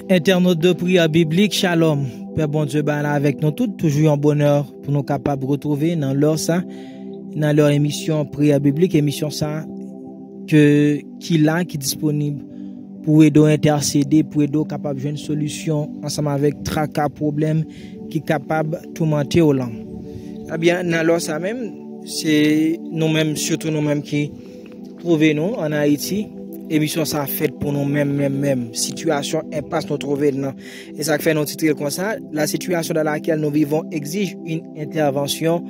Internautes de prière biblique, shalom. Père bon Dieu, ben là avec nous tous, toujours en bonheur pour nous capables de retrouver dans leur ça, dans leur émission prière biblique, émission ça, qui est disponible pour aider intercéder, pour aider capable de jouer une solution ensemble avec tracas, problème, qui est capable de tourmenter au lang. Eh bien, dans leur ça même, c'est nous-mêmes, surtout nous-mêmes qui trouvons nous en Haïti. Émission ça fait pour nous même situation impasse nous trouver dedans et ça fait nous titrer comme ça la situation dans laquelle nous vivons exige une intervention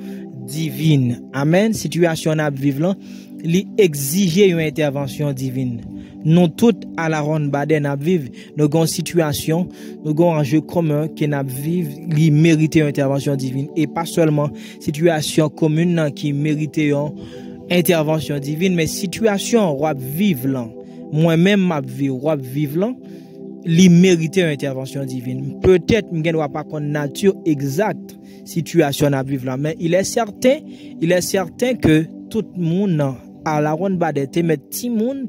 divine. Amen. Situation n'a vivre li exiger une intervention divine. Nous toutes à la ronde baden n'a vivre nous avons situation, nous avons enjeu commun qui n'a vivre li mériter une intervention divine et pas seulement situation commune qui mériter une intervention divine mais situation roi vivre là. Moi-même m'a vivre là, li mériter une intervention divine. Peut-être m'gen pas connaître nature exacte situation à vivre là, mais il est certain que tout le monde à la ronde badete mais ti monde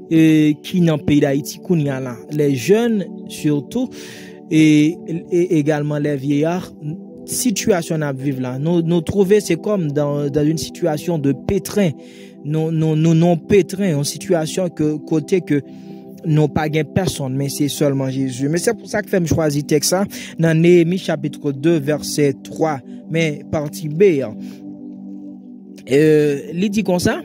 qui dans pays d'Haïti kounya là, les jeunes surtout et également les vieillards situation à vivre là. Nous trouver c'est comme dans une situation de pétrin. Non pétrin en situation que côté que non pas gain personne mais c'est seulement Jésus. Mais c'est pour ça que je choisi texte ça dans Néhémie chapitre 2 verset 3 mais partie B. Il dit comme ça: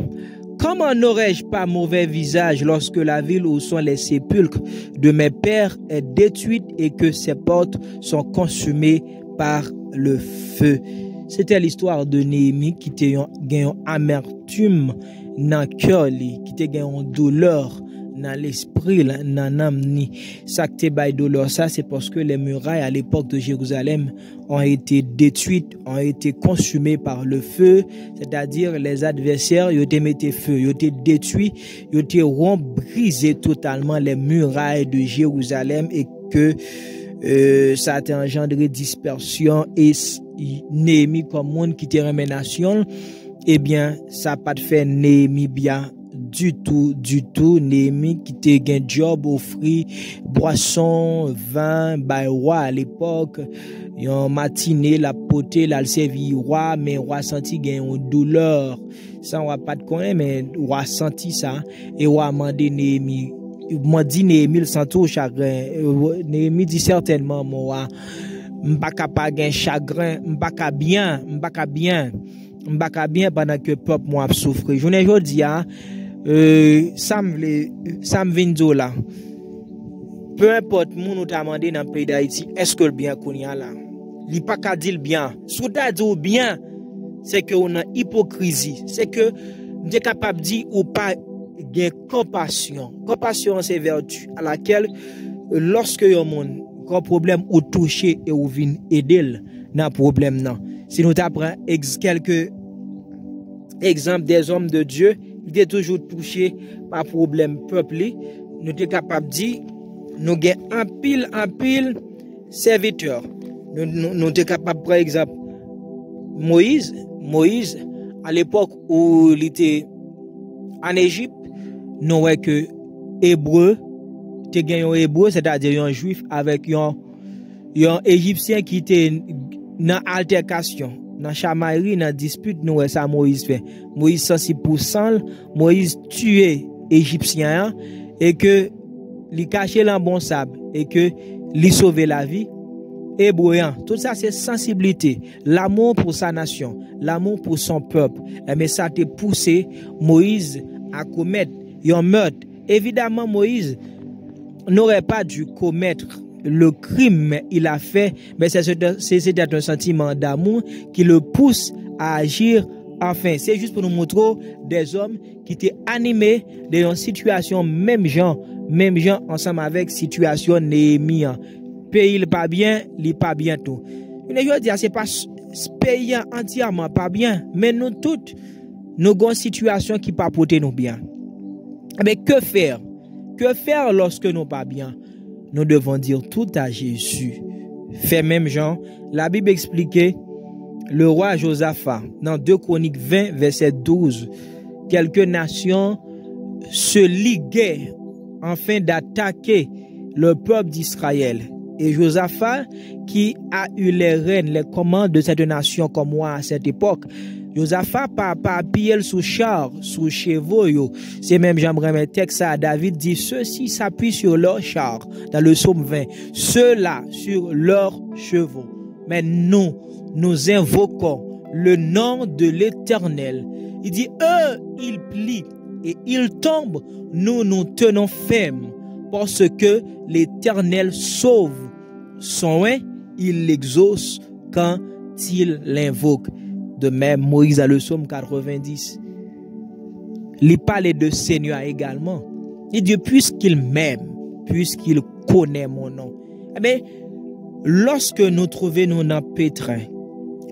comment n'aurais-je pas mauvais visage lorsque la ville où sont les sépulcres de mes pères est détruite et que ses portes sont consumées par le feu? C'était l'histoire de Néhémie qui était une amertume dans le cœur, qui était une douleur dans l'esprit, dans l'âme. Ça qui était douleur, ça c'est parce que les murailles à l'époque de Jérusalem ont été détruites, ont été consumées par le feu, c'est-à-dire les adversaires, ils ont été mis feu, ils ont été détruits, ils ont brisé totalement les murailles de Jérusalem et que ça a engendré dispersion et Néhémie comme monde qui était remet nation, eh bien ça pas fait Néhémie bien du tout. Néhémie qui était gain job offri boisson vin by roi à l'époque yon matinée la poté la servi roi mais roi senti gain une douleur ça on va pas de connaître mais roi senti ça et roi mandé Néhémie m'a dit Néhémie sans tout chagrin. Néhémie dit certainement moi m'baka pas gain chagrin m'baka bien pendant que peuple moi souffre. Je ne dis a Sam Vinzo là. Peu importe moun ou t'a demandé dans le pays d'Haïti, est-ce que le bien qu'on y a là? Li pas ka dit le bien. Sou ta dit ou bien, c'est que on a hypocrisie, c'est que m'es capable dire ou pas gain compassion. Compassion c'est vertu à laquelle lorsque yon moun un problème ou touché et ou vinn aider dans problème nan. Si nous t'apprend quelques exemples des hommes de Dieu, ils étaient toujours touchés par problème peuple, nous sommes capables de dire nous avons un pile serviteurs. Nous sommes capables par exemple Moïse à l'époque où il était en Égypte, nous voyons que hébreu c'est-à-dire un juif avec un égyptien qui était dans altercation, dans chamaillerie, dans dispute, nous ça Moïse fait. Moïse sensible pour sang, Moïse tué égyptien et que li caché dans bon sable et que li sauver la vie. Hébreu, tout ça c'est sensibilité, l'amour pour sa nation, l'amour pour son peuple. Mais ça te poussé Moïse à commettre un meurtre. Évidemment Moïse n'aurait pas dû commettre le crime, mais il a fait, mais c'est un sentiment d'amour qui le pousse à agir. Enfin, c'est juste pour nous montrer des hommes qui étaient animés dans situation même gens ensemble avec situation Néhémie. Pays il pas bien tout. Je veux dire c'est pas pays entièrement pas bien, mais nous toutes nous avons situation qui pas porter nous bien. Mais que faire? Que faire lorsque nous pas bien? Nous devons dire tout à Jésus. Fait même Jean, la Bible expliquait le roi Josaphat dans 2 Chroniques 20 verset 12. Quelques nations se liguaient afin d'attaquer le peuple d'Israël. Et Josaphat, qui a eu les rênes, les commandes de cette nation comme moi à cette époque, Josaphat pas appuyé sous char, sous chevaux. C'est même j'aimerais mettre texte à David dit ceux-ci s'appuient sur leurs chars dans le psaume 20, ceux-là sur leurs chevaux. Mais nous invoquons le nom de l'Éternel. Il dit eux, ils plient et ils tombent, nous tenons ferme parce que l'Éternel sauve son oint, il l'exauce quand il l'invoque. De même, Moïse a le psaume 90. Il parlait de Seigneur également. Il dit, puisqu'il m'aime, puisqu'il connaît mon nom. Mais lorsque nous trouvons nous dans le pétrin,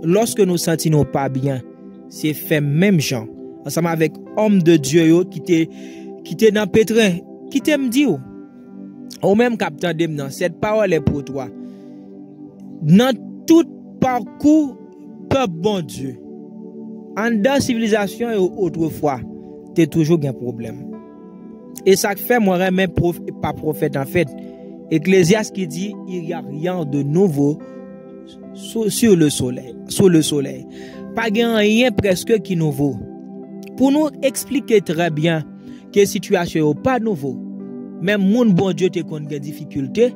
lorsque nous sentons pas bien, c'est fait même gens, ensemble avec homme de Dieu qui était dans le pétrin, qui t'aime dire, au même capitaine de cette parole est pour toi. Dans tout parcours, peuple bon Dieu, en dans civilisation et autrefois, tu as toujours un problème. Et ça fait moi même pas prophète en fait. Ecclésiaste qui dit il n'y a rien de nouveau sur le soleil, sous le soleil. Pas rien presque qui nouveau. Pour nous expliquer très bien que la situation n'est pas nouveau. Même mon bon Dieu te connaît des difficultés.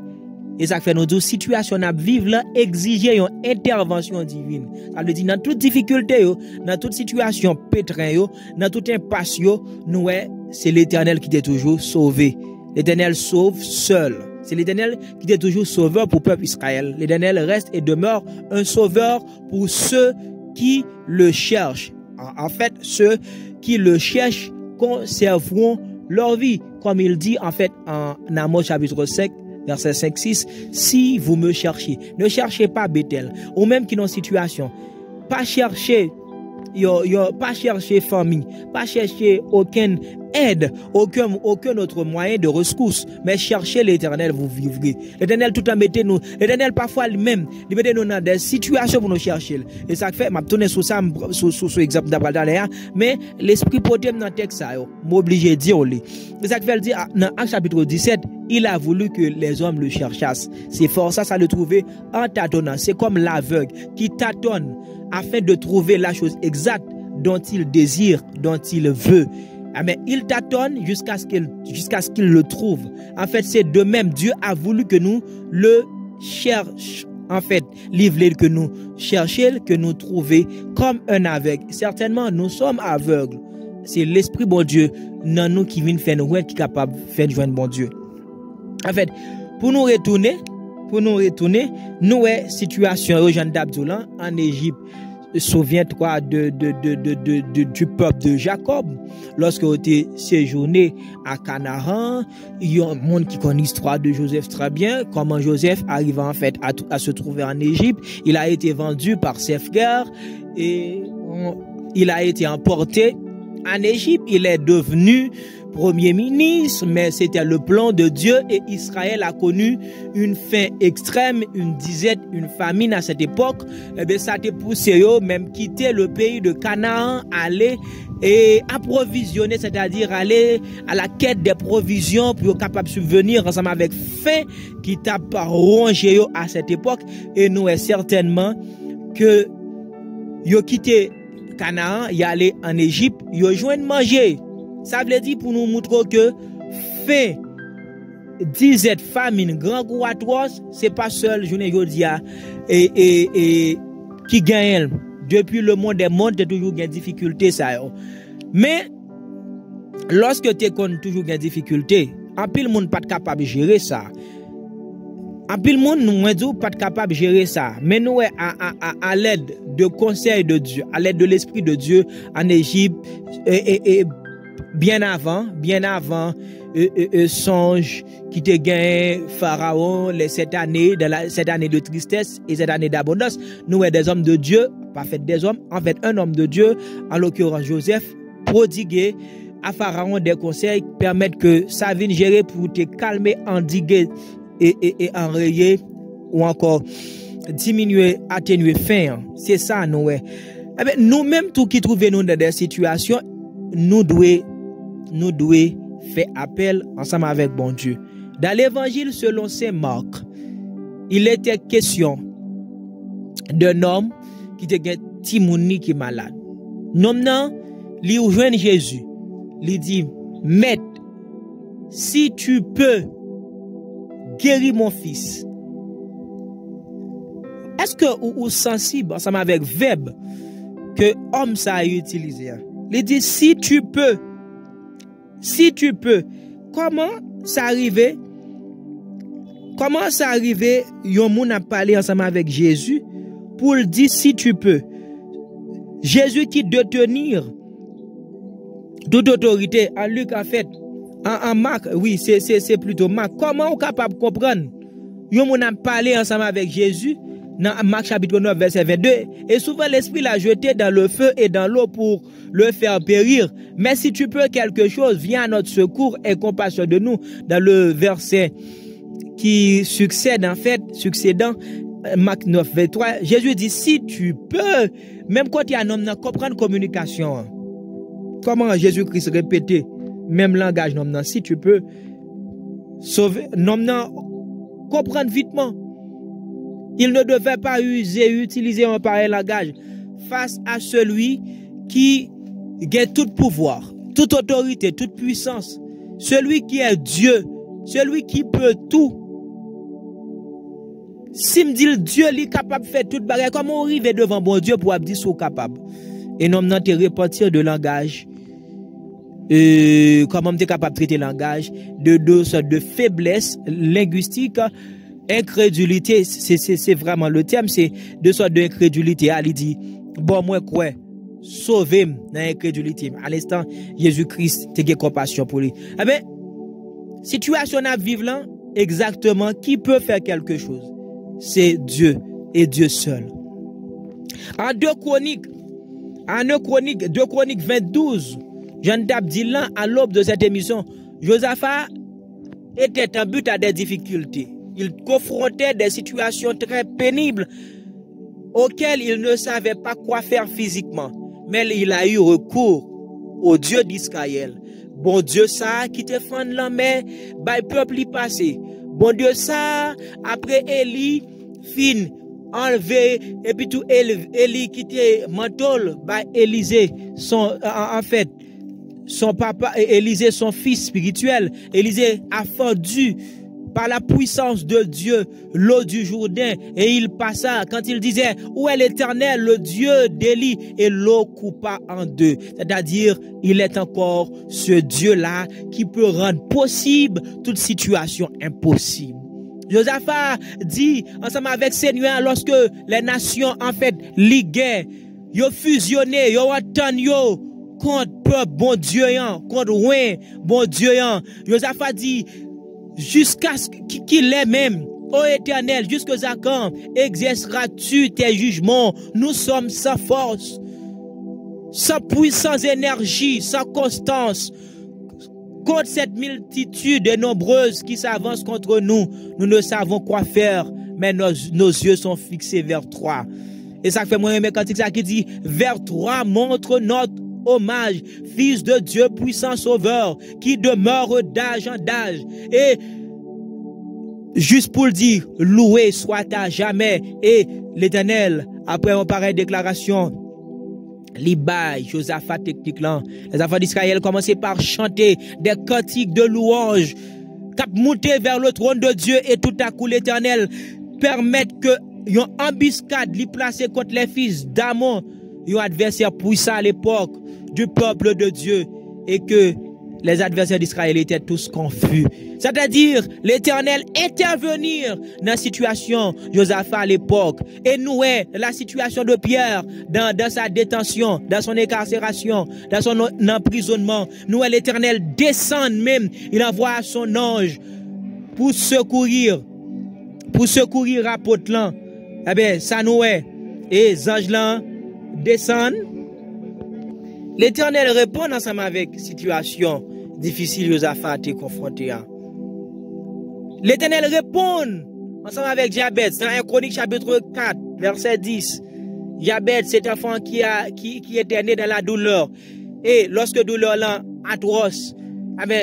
Et ça fait nous dire situation à vivre là exiger une intervention divine. Ça veut dire dans toute difficulté dans toute situation pétrin dans toute impasse nous c'est l'Éternel qui t'a toujours sauvé. L'Éternel sauve seul. C'est l'Éternel qui est toujours sauveur pour le peuple Israël. L'Éternel reste et demeure un sauveur pour ceux qui le cherchent. En fait, ceux qui le cherchent conserveront leur vie. Comme il dit en fait en Amos chapitre 5, verset 5-6, si vous me cherchez, ne cherchez pas Bethel, ou même qui dans situation, pas chercher pas chercher famille, pas chercher aucune aide, aucun autre moyen de rescousse, mais chercher l'Éternel, vous vivrez. L'Éternel tout en mettez nous, l'Éternel parfois lui-même, il met nous dans des situations pour nous chercher. Et ça fait, m'a tourné sur ça, sur exemple d'après mais l'esprit porté dans le texte, m'oblige à dire, et ça fait dire, dans Actes chapitre 17, il a voulu que les hommes le cherchassent. C'est fort ça le trouver en tâtonnant. C'est comme l'aveugle qui tâtonne afin de trouver la chose exacte dont il désire, dont il veut. Mais il tâtonne jusqu'à ce qu'il le trouve. En fait, c'est de même. Dieu a voulu que nous le cherchions. En fait, livrer que nous cherchions, que nous trouvions comme un aveugle. Certainement, nous sommes aveugles. C'est l'Esprit bon Dieu dans nous qui vient faire nous qui est capable de faire joindre bon Dieu. En fait, pour nous retourner, nous situation au Jean d'Abdoulan en Égypte. Souviens-toi du peuple de Jacob lorsque il était séjourné à Canaan. Il y a un monde qui connaît l'histoire de Joseph très bien, comment Joseph arrive en fait à se trouver en Égypte. Il a été vendu par ses frères et il a été emporté en Égypte. Il est devenu premier ministre, mais c'était le plan de Dieu et Israël a connu une faim extrême, une disette, une famine à cette époque. Et bien, ça a poussé même quitter le pays de Canaan, aller et approvisionner, c'est-à-dire aller à la quête des provisions pour être capable de subvenir ensemble avec faim qui t'a rongé à cette époque. Et nous est certainement que yo quitté Canaan, y aller en Égypte, yo joindre manger. Ça veut dire pour nous montrer que faim, disette, famine, grand gros atroce, c'est pas seul, je ne dis pas, et qui gagne. Depuis le monde des mondes, tu toujours des difficultés, ça. Mais, lorsque tu as toujours des difficultés, en pile monde pas capable de gérer ça. En pile monde, nous pas capable de gérer ça. Mais nous, à l'aide de conseils de Dieu, à l'aide de l'Esprit de Dieu en Égypte, et bien avant, songe qui te gagne Pharaon cette année de tristesse et cette année d'abondance. Nous sommes des hommes de Dieu, pas fait des hommes, en fait un homme de Dieu, en l'occurrence Joseph, prodigué à Pharaon des conseils qui permettent que ça vienne gérer pour te calmer, endiguer et enrayer ou encore diminuer, atténuer faim. C'est ça nous. Nous-mêmes tout qui trouvons nous dans des situations, nous devons faire appel ensemble avec bon Dieu. Dans l'évangile selon saint Marc, il était question d'un homme qui était un timouni qui est malade. L'homme nan, li ou joine Jésus. Il dit, Maître, si tu peux guérir mon fils. Est-ce que ou sensible ensemble avec verbe que homme ça a utilisé? Il dit, si tu peux. Comment ça arrivait? Comment ça arrivait? Yon moun a parlé ensemble avec Jésus pour le dire si tu peux. Jésus qui doit tenir toute autorité. En Luc, en fait, en Marc, oui, c'est plutôt Marc. Comment on est capable de comprendre? Yon moun a parlé ensemble avec Jésus dans Marc chapitre 9, verset 22. Et souvent l'Esprit l'a jeté dans le feu et dans l'eau pour le faire périr. Mais si tu peux quelque chose, viens à notre secours et compassion de nous. Dans le verset qui succède, en fait, succédant, Marc 9, 23, Jésus dit, si tu peux, même quand il y a un homme, comprendre communication. Comment Jésus-Christ répétait, même langage, si tu peux, sauver, comprendre vitement. Il ne devait pas utiliser un pareil langage face à celui qui a tout pouvoir, toute autorité, toute puissance, celui qui est Dieu, celui qui peut tout. Si me dit le Dieu est capable de faire toute bagarre, comment on arrive devant bon Dieu pour dire qu'il est capable? Et non, te repartir de langage. Comment on est capable de traiter le langage de deux sortes de faiblesse linguistique, incrédulité, c'est vraiment le terme, c'est deux sortes d'incrédulité. Il dit, bon, moi, quoi? Sauvez-moi dans l'incrédulité. À l'instant, Jésus-Christ, tu as compassion pour lui. Eh bien, situation à vivre là, exactement, qui peut faire quelque chose? C'est Dieu et Dieu seul. En 2 Chroniques 22, Jean Dab dit là, à l'aube de cette émission, Josaphat était en but à des difficultés. Il confrontait des situations très pénibles auxquelles il ne savait pas quoi faire physiquement. Mais il a eu recours au Dieu d'Israël. Bon Dieu ça qui te fend la main, bah peuple y passé. Bon Dieu ça, après Élie, fin, enlevé, et puis tout Élie qui te mentol, bah Élisée, en fait, son papa, Élisée, son fils spirituel, Élisée a fendu par la puissance de Dieu l'eau du Jourdain, et il passa quand il disait où est l'Éternel, le Dieu d'Élie, et l'eau coupa en deux. C'est-à-dire il est encore ce Dieu-là qui peut rendre possible toute situation impossible. Josaphat dit ensemble avec Seigneur, lorsque les nations en fait liguaient, yo fusionné, yo attend yo contre peuple bon Dieu contre loin bon Dieu. Josaphat dit jusqu'à ce qu'il est même, ô Éternel, jusqu'à quand exerceras-tu tes jugements? Nous sommes sans force, sans puissance, énergie, sans constance. Contre cette multitude nombreuse qui s'avance contre nous, nous ne savons quoi faire, mais nos yeux sont fixés vers toi. Et ça fait moi aimer quand ça qui dit vers toi montre notre hommage, Fils de Dieu puissant sauveur, qui demeure d'âge en d'âge. Et juste pour le dire, loué soit à jamais. Et l'Éternel, après une pareille déclaration, Libaï, Josaphat technique là, les enfants d'Israël commençaient par chanter des cantiques de louange, cap monter vers le trône de Dieu, et tout à coup l'Éternel permet que une embuscade li placée contre les fils d'Amon, un adversaire puissant à l'époque du peuple de Dieu, et que les adversaires d'Israël étaient tous confus. C'est-à-dire, l'Éternel intervenir dans la situation de Josaphat à l'époque. Et nous, la situation de Pierre dans sa détention, dans son incarcération, dans son emprisonnement. Nous, l'Éternel descend même. Il envoie son ange pour secourir apôtre là. Eh bien, ça nous est. Et les anges là descendent. L'Éternel répond ensemble avec situation difficile Josaphat est confronté à. L'Éternel répond ensemble avec Jabez dans 1 Chronique chapitre 4 verset 10. Jabez, cet enfant qui était né dans la douleur, et lorsque douleur là atroce,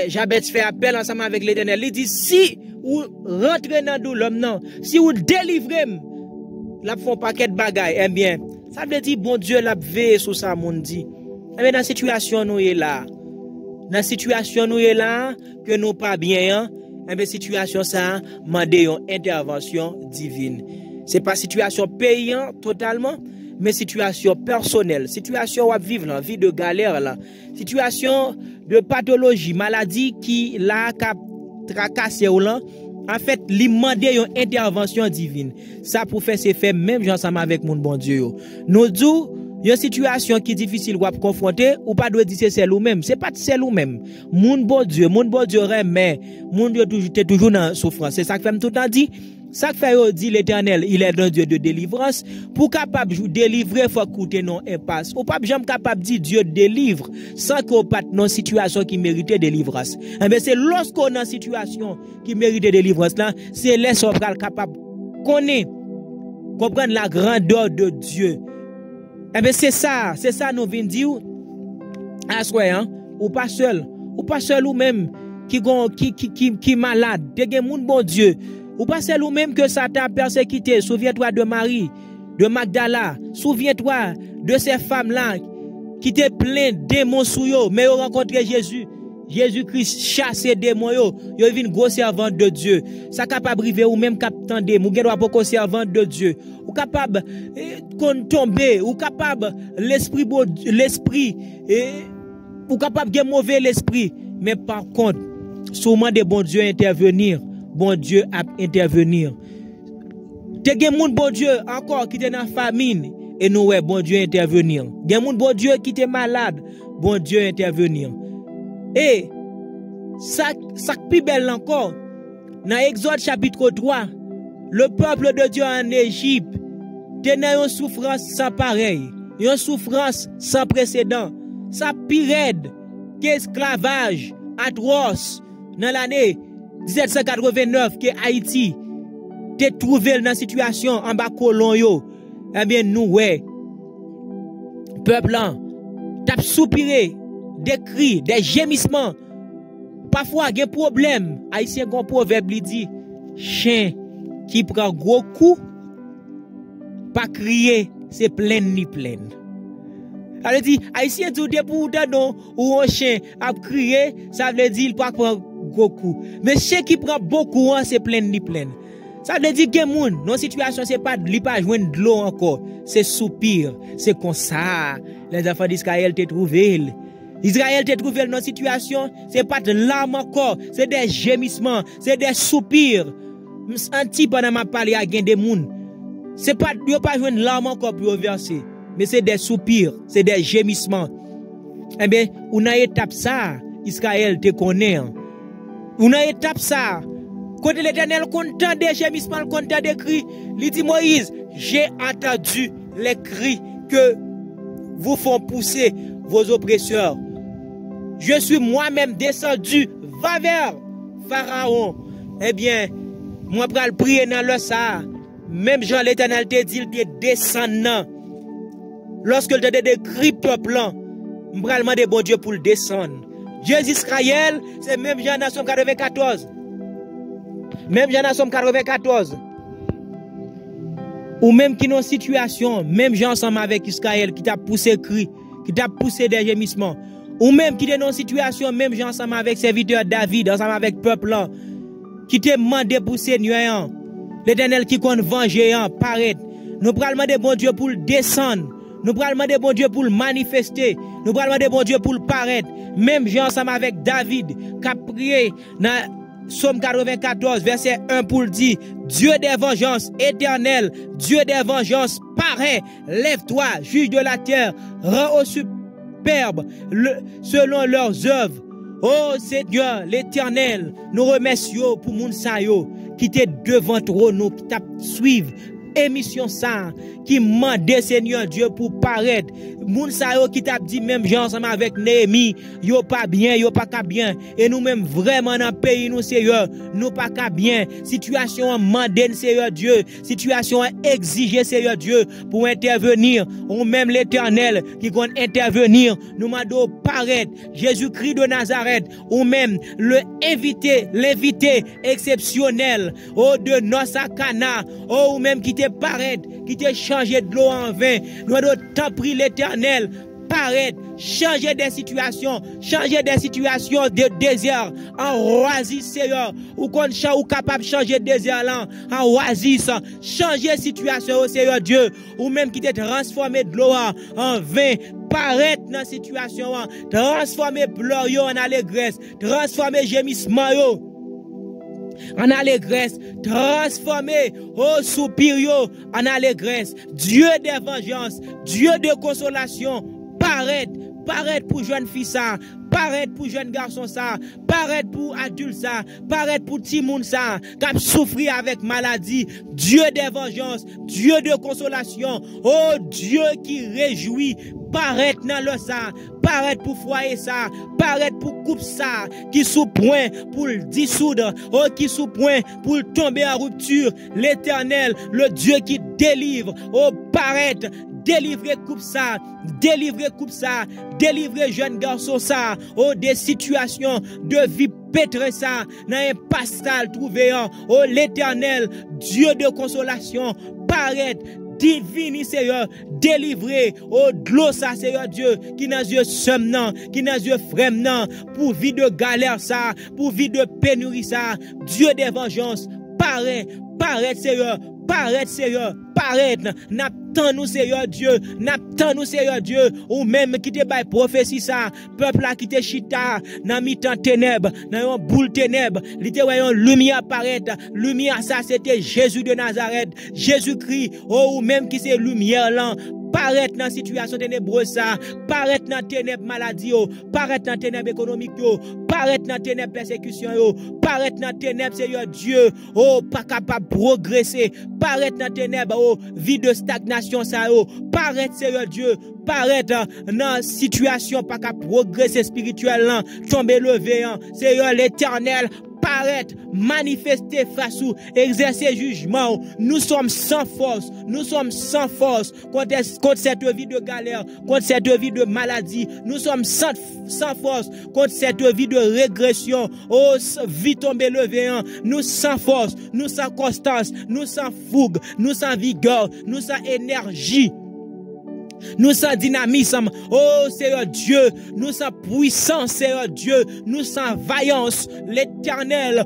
Jabez fait appel ensemble avec l'Éternel. Il dit si ou rentrer dans douleur non, si ou délivrer la font paquet de bagaille, eh bien, ça veut dire bon Dieu l'a veillé sur ça mon dit. Eh bien dans situation nous est là. Dans situation nous est là que nous pas bien, eh bien situation ça demander une intervention divine. C'est pas situation payant totalement, mais situation personnelle, situation où vivre la vie de galère là, situation de pathologie, maladie qui la tracassé ou là, en fait, li demander une intervention divine. Ça pour faire c'est fait même ensemble avec mon bon Dieu. Nous disons une situation qui est difficile à confronter ou pas doit dire c'est celle ou même, c'est pas celle ou même. Mon bon Dieu mais mon Dieu toujours dans souffrance. C'est ça que fait tout le temps dit. Ça que fait dit l'Éternel, il est un Dieu de délivrance. Pour capable de délivrer, il faut écouter non impasse. Ou pas jamais capable de dire Dieu délivre sans qu'on pas dans situation qui mérite délivrance. Mais c'est lorsqu'on est dans situation qui mérite délivrance là, c'est là qu'on est capable de comprendre la grandeur de Dieu. C'est ça nous venons dire. Hein? Ou pas seul ou même qui malade. Des gens bon Dieu. Ou pas c'est nous-mêmes que Satan a persécuté. Souviens-toi de Marie, de Magdala. Souviens-toi de ces femmes-là qui étaient pleines de démons sous eux, mais ils ont rencontré Jésus. Jésus-Christ chasse les démons. Ils viennent gros servant de Dieu. Ça capable arriver ou même capable de ou doit pas servant de Dieu. Ou capable tomber, ou capable l'esprit ou capable de mauvais l'esprit. Mais par contre, sûrement des bons dieux intervenir. Bon Dieu a intervenir. Te gen moun bon Dieu encore qui était dans famine et nous ouais bon Dieu intervenir. Gen moun bon Dieu qui était malade, bon Dieu intervenir. Et ça plus belle encore. Dans Exode chapitre 3, le peuple de Dieu en Égypte tenait une souffrance sans pareil, une souffrance sans précédent. Ça pire qu'esclavage atroce dans l'année 1789 que Haïti te trouvé dans situation en bas colon yo. Eh bien nous ouais peuple là t'a soupiré des cris, des gémissements. Parfois il y a un problème. Haïtien gon proverbe li dit chien qui prend gros coup pas crier, c'est pleine ni pleine. Elle dit Haïtien dit pour non ou un chien a crier, ça veut dire il pas prendre beaucoup. Mais chien qui prend beaucoup, c'est plein ni plein. Ça veut dire que moun, non situation c'est pas li pas joindre de l'eau encore, c'est soupir, c'est comme ça. Les enfants d'Israël te trouvé. Israël te trouvé dans situation, c'est pas de larmes encore, c'est des gémissements, c'est des soupirs. Senti pendant ma parler à des moun. C'est pas yo pas joindre larmes encore pour verser, mais c'est des soupirs, c'est des gémissements. Eh bien, on a étape ça, Israël te connaît. On a étape ça. Quand l'Éternel content des gémissements, content des cris, il dit Moïse, j'ai entendu les cris que vous font pousser vos oppresseurs. Je suis moi-même descendu, va vers Pharaon. Eh bien, moi pour le prier dans le ça. Même Jean l'Éternel te dit, il te descendant. Lorsque il te dit des cris peuple, je vais demander bon Dieu pour le descendre. Dieu d'Israël, c'est même Jean dans Somme 94. Même Jean dans Somme 94. Ou même qui dans une situation, même Jean ensemble avec Israël, qui t'a poussé cri, qui t'a poussé des gémissements. Ou même qui est dans une situation, même Jean ensemble avec serviteur David, ensemble avec peuple là, qui t'a demandé pour Seigneur, l'Éternel qui compte venger, paraître. Nous prenons demander bon Dieu pour le descendre. Nous prenons demander bon Dieu pour le manifester. Nous prenons demander bon Dieu pour le paraître. Même Jean ensemble avec David, qui a prié dans Somme 94, verset 1 pour le dire, Dieu des vengeances éternel, Dieu des vengeances paraît, lève-toi, juge de la terre, rends au superbe selon leurs œuvres. Oh Seigneur, l'Éternel, nous remercions pour moun sa yo qui était devant trop nous, qui t'a suivre émission ça qui mande Seigneur Dieu pour paraître. Moun sa yo qui t'a dit même gens ensemble avec Néhémie, yo pas bien, yo pas bien. Et nous même vraiment dans pays nous Seigneur, nous pas bien. Situation mande Seigneur Dieu, situation exige Seigneur Dieu pour intervenir. Ou même l'Éternel qui compte intervenir, nous mando paraître. Jésus-Christ de Nazareth, ou même l'invité exceptionnel, de Nosakana, ou même qui te paraître, qui te changé de l'eau en vin. Nous devons t'en prier l'Éternel, paraître, changer des situations de désert en oasis, Seigneur. Ou qu'on ou capable de changer de désert là en oasis, changer situation, Seigneur Dieu, ou même qui te transformer de l'eau en vin. Paraître dans la situation, transformer pleurs en allégresse, transformer gémissement en allégresse, transformer soupir en allégresse. Dieu de vengeance, Dieu de consolation, paraître pour jeune fille ça, paraître pour jeune garçon ça, paraître pour adulte ça, paraître pour petit monde ça, qui souffrir avec maladie. Dieu de vengeance, Dieu de consolation, Dieu qui réjouit, paraître dans le ça, paraître pour foyer ça, paraître pour coupe ça, qui sous point pour le dissoudre, qui sous point pour tomber en rupture. L'Éternel, le Dieu qui délivre, paraître, délivrer coupe ça, délivrer jeune garçon ça, des situations de vie pétré ça, dans un pastel trouvé, l'Éternel, Dieu de consolation, paraître, divine Seigneur, délivrer de l'eau ça Seigneur Dieu, qui n'a yeux semnant, qui n'a yeux frèmenant, pour vie de galère ça, pour vie de pénurie ça, Dieu de vengeance, paraître Seigneur, n'attend nous Seigneur Dieu, ou même qui te baille prophétie ça, peuple là qui te chita, dans mi-temps ténèbres, dans une boule ténèbres, li te voyons lumière apparaître, lumière ça c'était Jésus de Nazareth, Jésus-Christ, ou même qui c'est lumière là, paraître dans situation ténébreuse ça, paraître dans ténèbres maladie paraître dans ténèbres économiques paraître dans ténèbres persécution paraître dans ténèbres Seigneur Dieu, pas capable de progresser, paraître dans ténèbres vie de stagnation ça paraître Seigneur Dieu, paraître dans situation pas capable de progresser spirituellement, tomber levé Seigneur l'Éternel, paraître, manifester face ou exercer jugement. Nous sommes sans force contre cette vie de galère, contre cette vie de maladie. Nous sommes sans force contre cette vie de régression. Vie tombée levée. Nous sans force, nous sans constance, nous sans fougue, nous sans vigueur, nous sans énergie. Nous sans dynamisme, Seigneur Dieu, nous sans puissance, Seigneur Dieu, nous sans vaillance, l'Éternel,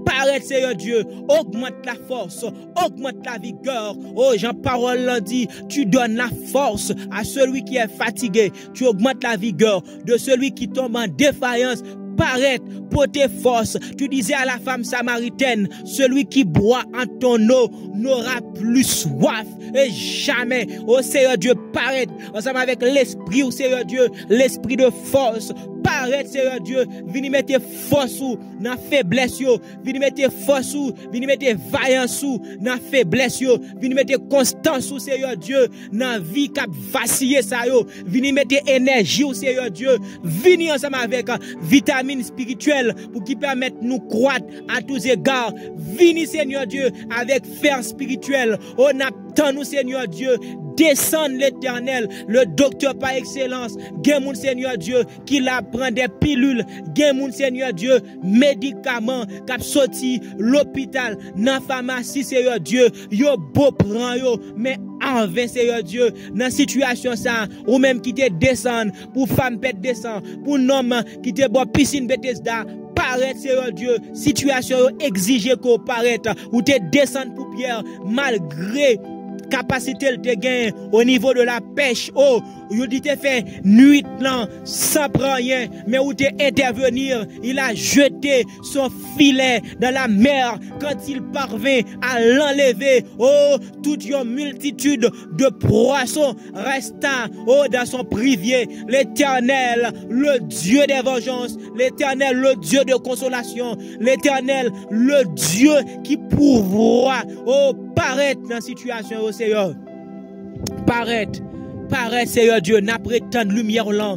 paraître, Seigneur Dieu, augmente la force, augmente la vigueur. Jean Parole l'a dit, tu donnes la force à celui qui est fatigué, tu augmentes la vigueur de celui qui tombe en défaillance. Paraître, porter force. Tu disais à la femme samaritaine, celui qui boit en ton eau n'aura plus soif et jamais. Seigneur Dieu, paraître ensemble avec l'esprit, Seigneur Dieu, l'esprit de force. Paraître, Seigneur Dieu, venez mettre force dans faiblesse, venez mettre force, venez mettre vaillance dans faiblesse, venez mettre constance, Seigneur Dieu, dans vie qui a vacillé ça, venez mettre énergie, Seigneur Dieu, venez ensemble avec vitamines spirituelles pour qui permettent nous croître à tous égards. Venez, Seigneur Dieu, avec fer spirituel. On attend nous, Seigneur Dieu, descendre l'Éternel, le docteur par excellence. Gen moun, Seigneur Dieu, qui la prend des pilules. Gen moun, Seigneur Dieu, médicaments, qui sorti l'hôpital, dans pharmacie, Seigneur Dieu. Yo beau prend yo, mais en vain, Seigneur Dieu, dans situation ça, ou même qui te descend, pour femme pète descend, pour homme qui te boit piscine Bethesda, paraître, Seigneur Dieu, situation exige qu'on paraît, ou te descend pour Pierre, malgré capacité te gagne au niveau de la pêche, il dit te fait nuit là, sans prendre rien, mais où te intervenir, il a jeté son filet dans la mer quand il parvint à l'enlever. Oh, toute une multitude de poissons resta dans son privier. L'Éternel, le Dieu des vengeances, l'Éternel, le Dieu de consolation, l'Éternel, le Dieu qui pourvoit, paraître dans la situation au Seigneur. Paraître, Seigneur Dieu, n'a prétendre lumière là,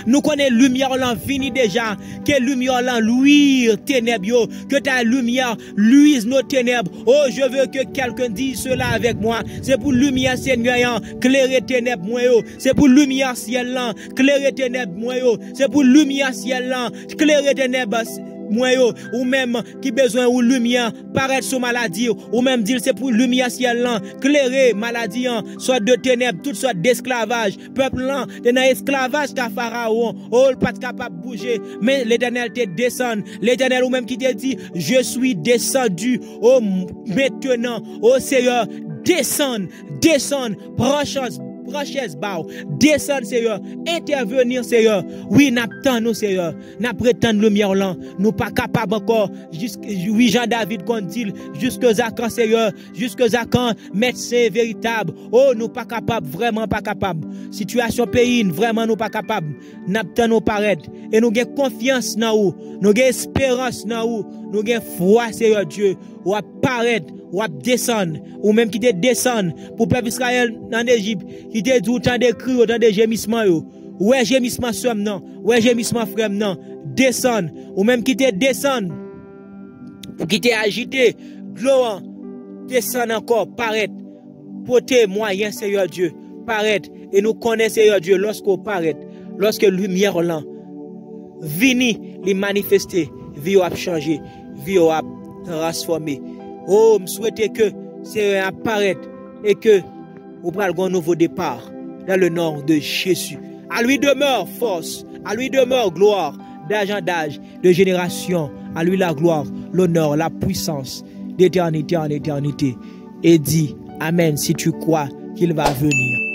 nous connaissons lumière là, fini déjà, que lumière là, luire ténèbres, que ta lumière luise nos ténèbres. Oh, je veux que quelqu'un dise cela avec moi, c'est pour lumière Seigneur, clairer ténèbres moi yo, c'est pour lumière ciel là, clairer ténèbres moi yo, c'est pour lumière ciel là, clairer ténèbres moi yo, ou même qui besoin ou lumière paraître sur maladie, ou même dire c'est pour lumière ciel là, clairer maladie, soit de ténèbres, toute sorte d'esclavage, peuple là, dans esclavage ta pharaon, pas capable de bouger, mais l'Éternel te descend, l'Éternel ou même qui te dit, je suis descendu, maintenant, Seigneur, descend, prends chance, descendre Seigneur, intervenir Seigneur. Oui, n'attendons Seigneur, n'a prétendre lumière là, nous pas capable encore. Oui, Jean David qu'on dit jusqu'à quand Seigneur, jusqu'à quand médecin véritable. Oh, nous pas capable, vraiment pas capable. Situation pays, vraiment nous pas capable. N'attendons paraître et nous avons confiance dans vous, nous avons espérance dans vous, nous avons foi Seigneur Dieu, ou apparaître, ou descendre, ou même qui te descendre pour peuple Israël en Égypte, qui te dit autant de cris, autant de gémissements, ouais, gémissement somme non, ouais, gémissement frère non, descendre, ou même qui te descendre, pour qui te agité, gloire, descendre encore, paraître, porter moyen, Seigneur Dieu, paraître, et nous connaissons, Seigneur Dieu, lorsqu'on paraît, lorsque lumière là, vini, les manifester, vie a changé, vie a transformé. Oh, je souhaite que Seigneur apparaisse et que vous preniez un nouveau départ dans le nom de Jésus. À lui demeure force, à lui demeure gloire, d'âge en âge, de génération. À lui la gloire, l'honneur, la puissance, d'éternité en éternité. Et dis Amen si tu crois qu'il va venir.